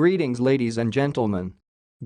Greetings ladies and gentlemen.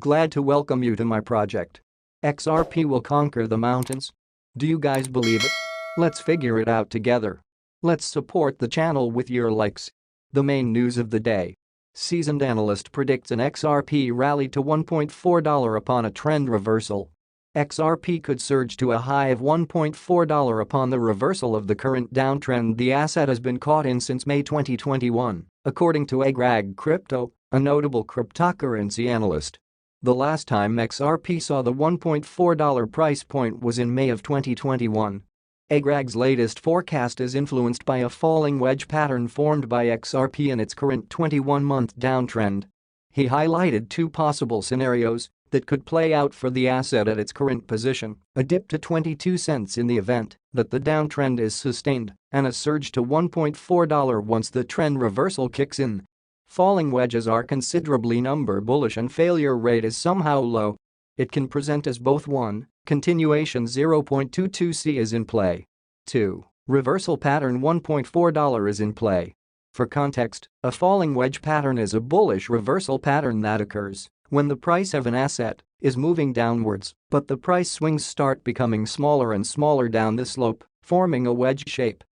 Glad to welcome you to my project. XRP will conquer the mountains. Do you guys believe it? Let's figure it out together. Let's support the channel with your likes. The main news of the day. Seasoned analyst predicts an XRP rally to $1.4 upon a trend reversal. XRP could surge to a high of $1.4 upon the reversal of the current downtrend the asset has been caught in since May 2021, according to Agrag Crypto, a notable cryptocurrency analyst. The last time XRP saw the $1.4 price point was in May of 2021. Agrag's latest forecast is influenced by a falling wedge pattern formed by XRP in its current 21-month downtrend. He highlighted two possible scenarios that could play out for the asset at its current position: a dip to 22 cents in the event that the downtrend is sustained, and a surge to $1.4 once the trend reversal kicks in. Falling wedges are considerably number bullish and failure rate is somehow low. It can present as both 1. Continuation 0.22C is in play. 2. Reversal pattern $1.4 is in play. For context, a falling wedge pattern is a bullish reversal pattern that occurs when the price of an asset is moving downwards, but the price swings start becoming smaller and smaller down the slope, forming a wedge shape.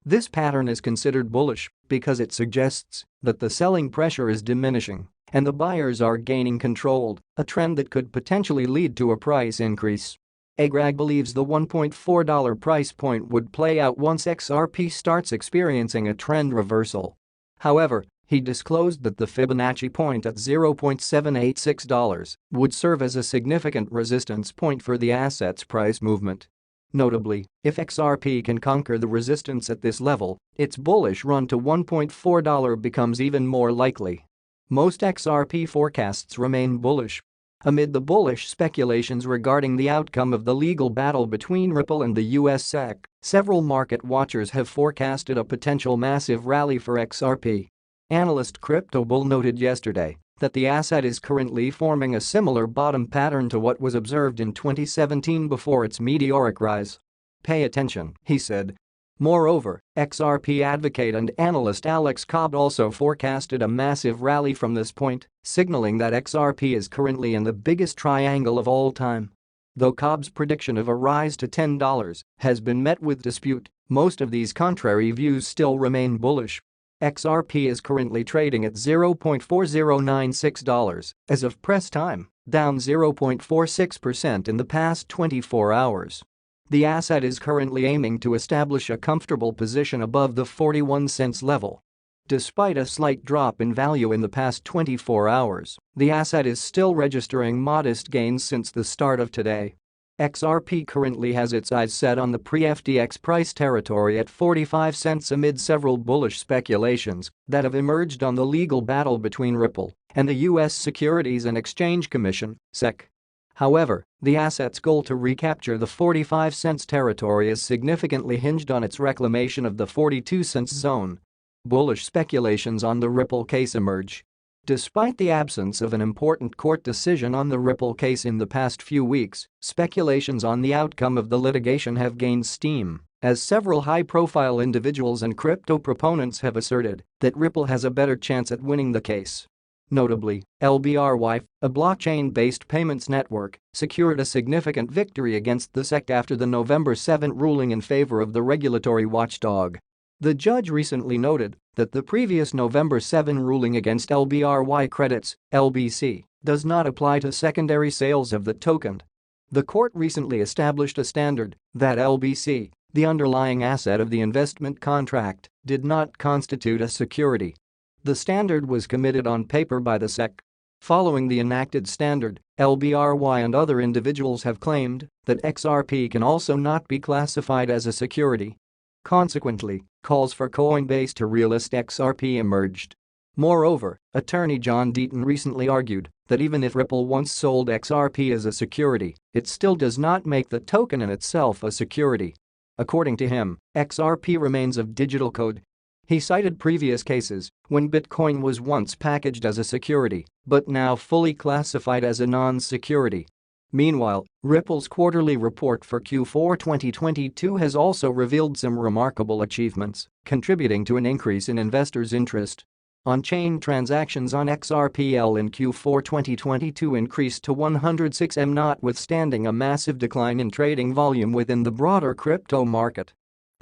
This pattern is considered bullish because it suggests that the selling pressure is diminishing and the buyers are gaining control, a trend that could potentially lead to a price increase. Agrag believes the $1.4 price point would play out once XRP starts experiencing a trend reversal. However, he disclosed that the Fibonacci point at $0.786 would serve as a significant resistance point for the asset's price movement. Notably, if XRP can conquer the resistance at this level, its bullish run to $1.4 becomes even more likely. Most XRP forecasts remain bullish. Amid the bullish speculations regarding the outcome of the legal battle between Ripple and the US SEC, several market watchers have forecasted a potential massive rally for XRP. Analyst CryptoBull noted yesterday that the asset is currently forming a similar bottom pattern to what was observed in 2017 before its meteoric rise. Pay attention, he said. Moreover, XRP advocate and analyst Alex Cobb also forecasted a massive rally from this point, signaling that XRP is currently in the biggest triangle of all time. Though Cobb's prediction of a rise to $10 has been met with dispute, most of these contrary views still remain bullish. XRP is currently trading at $0.4096 as of press time, down 0.46% in the past 24 hours. The asset is currently aiming to establish a comfortable position above the 41 cents level. Despite a slight drop in value in the past 24 hours, the asset is still registering modest gains since the start of today. XRP currently has its eyes set on the pre-FTX price territory at 45 cents amid several bullish speculations that have emerged on the legal battle between Ripple and the US Securities and Exchange Commission, SEC. However, the asset's goal to recapture the 45 cents territory is significantly hinged on its reclamation of the 42 cents zone. Bullish speculations on the Ripple case emerge. Despite the absence of an important court decision on the Ripple case in the past few weeks, speculations on the outcome of the litigation have gained steam, as several high-profile individuals and crypto proponents have asserted that Ripple has a better chance at winning the case. Notably, LBRY, a blockchain-based payments network, secured a significant victory against the SEC after the November 7 ruling in favor of the regulatory watchdog. The judge recently noted that the previous November 7 ruling against LBRY credits, LBC, does not apply to secondary sales of the token. The court recently established a standard that LBC, the underlying asset of the investment contract, did not constitute a security. The standard was committed on paper by the SEC. Following the enacted standard, LBRY and other individuals have claimed that XRP can also not be classified as a security. Consequently, calls for Coinbase to relist XRP emerged. Moreover, attorney John Deaton recently argued that even if Ripple once sold XRP as a security, it still does not make the token in itself a security. According to him, XRP remains of digital code. He cited previous cases when Bitcoin was once packaged as a security but now fully classified as a non-security. Meanwhile, Ripple's quarterly report for Q4 2022 has also revealed some remarkable achievements, contributing to an increase in investors' interest. On-chain transactions on XRPL in Q4 2022 increased to 106 M notwithstanding a massive decline in trading volume within the broader crypto market.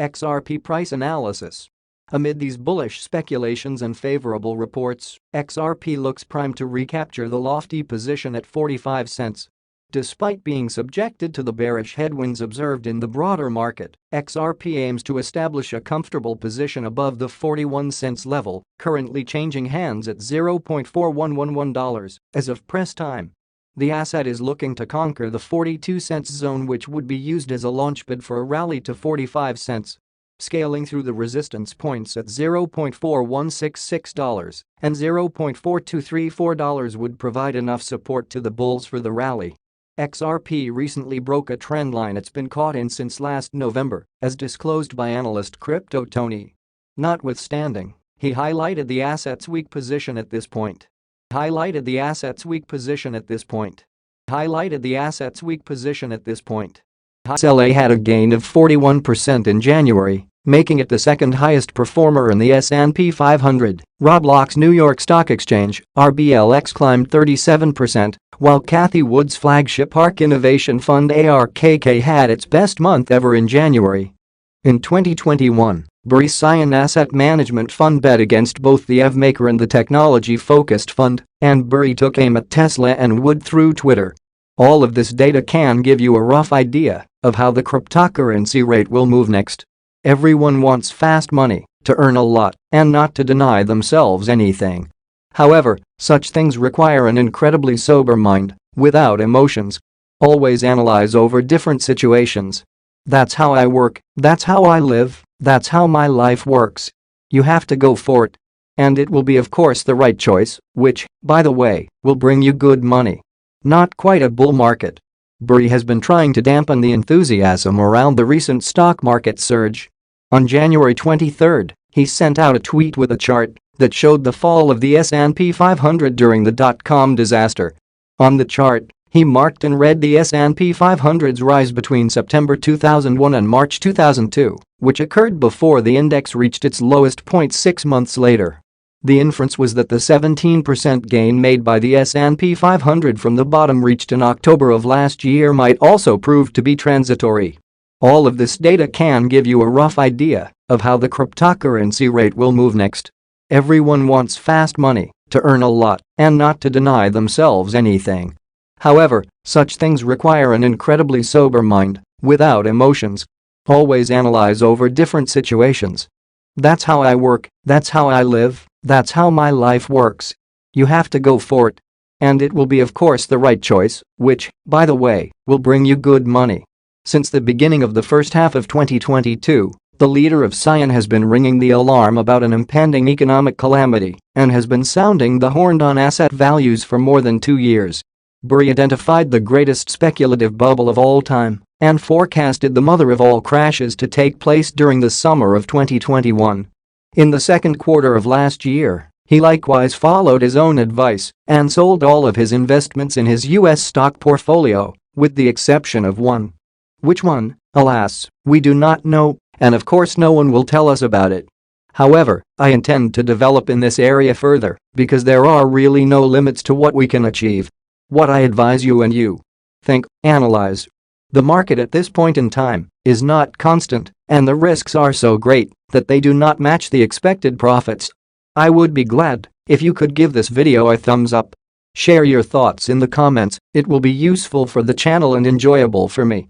XRP price analysis. Amid these bullish speculations and favorable reports, XRP looks primed to recapture the lofty position at 45 cents. Despite being subjected to the bearish headwinds observed in the broader market, XRP aims to establish a comfortable position above the 41 cents level, currently changing hands at $0.4111 as of press time. The asset is looking to conquer the 42 cents zone, which would be used as a launchpad for a rally to 45 cents. Scaling through the resistance points at $0.4166 and $0.4234 would provide enough support to the bulls for the rally. XRP recently broke a trend line it's been caught in since last November, as disclosed by analyst Crypto Tony. Notwithstanding, he highlighted the asset's weak position at this point. Highlighted the asset's weak position at this point. XLA had a gain of 41% in January, making it the second highest performer in the S&P 500. Roblox New York Stock Exchange, RBLX climbed 37%, while Cathie Wood's flagship ARK Innovation Fund ARKK had its best month ever in January. In 2021, Bury Cyan Asset Management Fund bet against both the EV Maker and the technology-focused fund, and Bury took aim at Tesla and Wood through Twitter. All of this data can give you a rough idea of how the cryptocurrency rate will move next. Everyone wants fast money, to earn a lot, and not to deny themselves anything. However, such things require an incredibly sober mind, without emotions. Always analyze over different situations. That's how I work, that's how I live, that's how my life works. You have to go for it. And it will be of course the right choice, which, by the way, will bring you good money. Not quite a bull market. Bury has been trying to dampen the enthusiasm around the recent stock market surge. On January 23, he sent out a tweet with a chart that showed the fall of the S&P 500 during the dot-com disaster. On the chart, he marked in red the S&P 500's rise between September 2001 and March 2002, which occurred before the index reached its lowest point 6 months later. The inference was that the 17% gain made by the S&P 500 from the bottom reached in October of last year might also prove to be transitory. All of this data can give you a rough idea of how the cryptocurrency rate will move next. Everyone wants fast money, to earn a lot, and not to deny themselves anything. However, such things require an incredibly sober mind, without emotions. Always analyze over different situations. That's how I work, that's how I live, that's how my life works. You have to go for it. And it will be of course the right choice, which, by the way, will bring you good money. Since the beginning of the first half of 2022, the leader of Cyan has been ringing the alarm about an impending economic calamity and has been sounding the horn on asset values for more than 2 years. Bury identified the greatest speculative bubble of all time and forecasted the mother of all crashes to take place during the summer of 2021. In the second quarter of last year, he likewise followed his own advice and sold all of his investments in his US stock portfolio, with the exception of one. Which one? Alas, we do not know, and of course no one will tell us about it. However, I intend to develop in this area further because there are really no limits to what we can achieve. What I advise you and you. Think, analyze. The market at this point in time is not constant, and the risks are so great that they do not match the expected profits. I would be glad if you could give this video a thumbs up. Share your thoughts in the comments, it will be useful for the channel and enjoyable for me.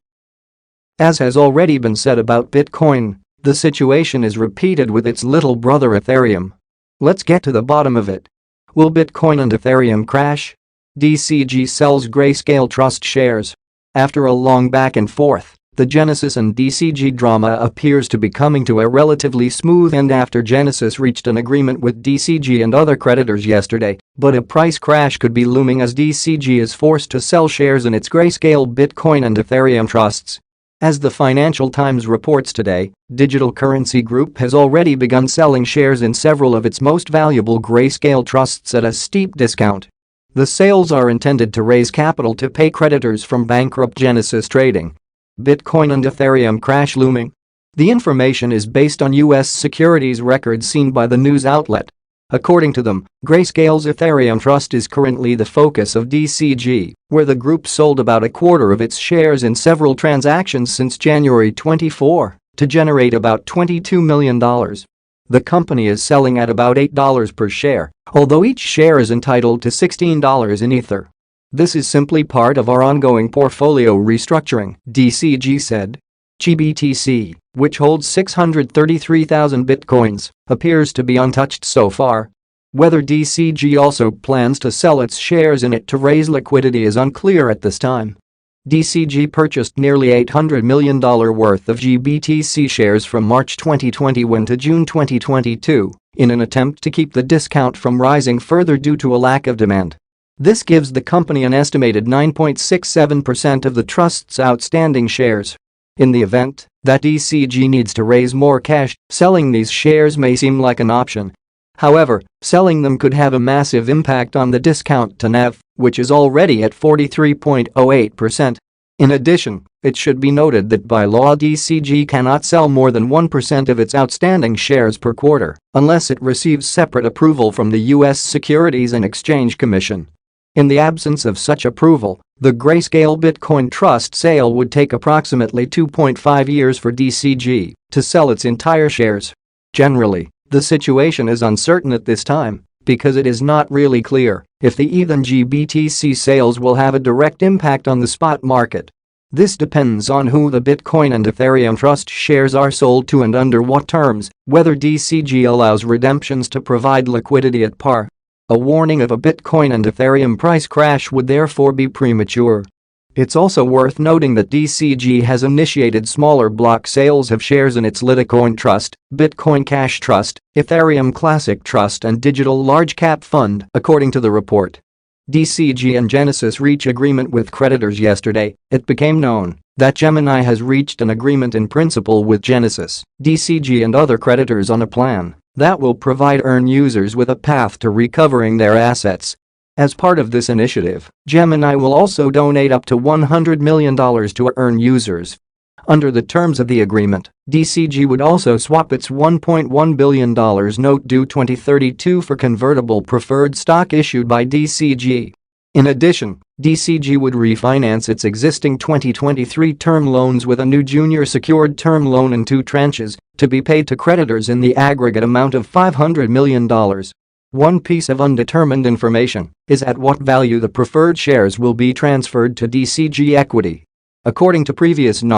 As has already been said about Bitcoin, the situation is repeated with its little brother Ethereum. Let's get to the bottom of it. Will Bitcoin and Ethereum crash? DCG sells Grayscale Trust shares. After a long back and forth, the Genesis and DCG drama appears to be coming to a relatively smooth end after Genesis reached an agreement with DCG and other creditors yesterday, but a price crash could be looming as DCG is forced to sell shares in its Grayscale Bitcoin and Ethereum trusts. As the Financial Times reports today, Digital Currency Group has already begun selling shares in several of its most valuable Grayscale trusts at a steep discount. The sales are intended to raise capital to pay creditors from bankrupt Genesis Trading. Bitcoin and Ethereum crash looming? The information is based on U.S. securities records seen by the news outlet. According to them, Grayscale's Ethereum trust is currently the focus of DCG, where the group sold about a quarter of its shares in several transactions since January 24 to generate about $22 million. The company is selling at about $8 per share, although each share is entitled to $16 in Ether. "This is simply part of our ongoing portfolio restructuring," DCG said. GBTC, which holds 633,000 bitcoins, appears to be untouched so far. Whether DCG also plans to sell its shares in it to raise liquidity is unclear at this time. DCG purchased nearly $800 million worth of GBTC shares from March 2021 to June 2022 in an attempt to keep the discount from rising further due to a lack of demand. This gives the company an estimated 9.67% of the trust's outstanding shares. In the event that DCG needs to raise more cash, selling these shares may seem like an option. However, selling them could have a massive impact on the discount to NAV, which is already at 43.08%. In addition, it should be noted that by law DCG cannot sell more than 1% of its outstanding shares per quarter unless it receives separate approval from the U.S. Securities and Exchange Commission. In the absence of such approval, the Grayscale Bitcoin Trust sale would take approximately 2.5 years for DCG to sell its entire shares. Generally, the situation is uncertain at this time because it is not really clear if the ETH and GBTC sales will have a direct impact on the spot market. This depends on who the Bitcoin and Ethereum Trust shares are sold to and under what terms, whether DCG allows redemptions to provide liquidity at par. A warning of a Bitcoin and Ethereum price crash would therefore be premature. It's also worth noting that DCG has initiated smaller block sales of shares in its Litecoin Trust, Bitcoin Cash Trust, Ethereum Classic Trust and Digital Large Cap Fund, according to the report. DCG and Genesis reach agreement with creditors yesterday. It became known that Gemini has reached an agreement in principle with Genesis, DCG and other creditors on a plan that will provide EARN users with a path to recovering their assets. As part of this initiative, Gemini will also donate up to $100 million to EARN users. Under the terms of the agreement, DCG would also swap its $1.1 billion note due 2032 for convertible preferred stock issued by DCG. In addition, DCG would refinance its existing 2023 term loans with a new junior secured term loan in 2 tranches to be paid to creditors in the aggregate amount of $500 million. One piece of undetermined information is at what value the preferred shares will be transferred to DCG equity. According to previous